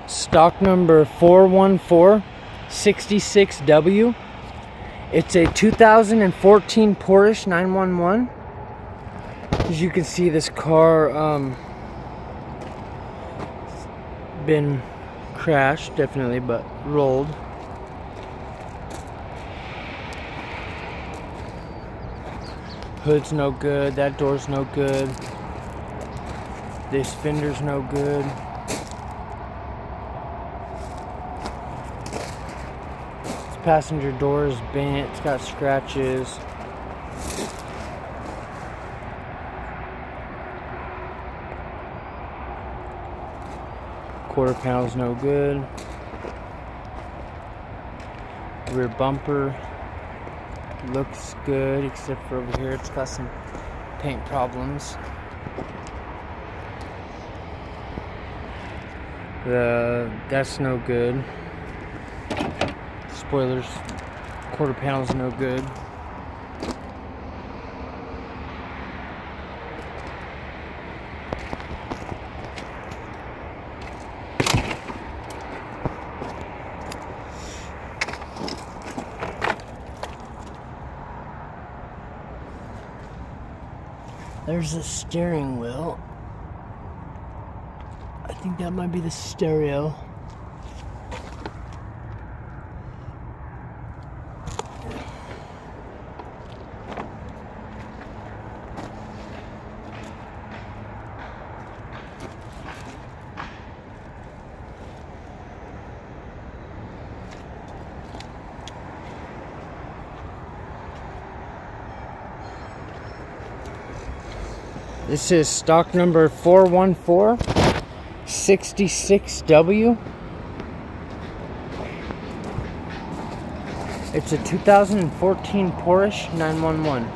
stock number 41466W. It's a 2014 Porsche 911. As you can see, this car been crashed, definitely, but rolled. Hood's no good, that door's no good, this fender's no good. This passenger door is bent, it's got scratches. Quarter panel's no good. Rear bumper looks good, except for over here it's got some paint problems. That's no good. Spoilers, quarter panel's no good. There's the steering wheel. I think that might be the stereo. This is stock number 41466W. It's a 2014 Porsche 911.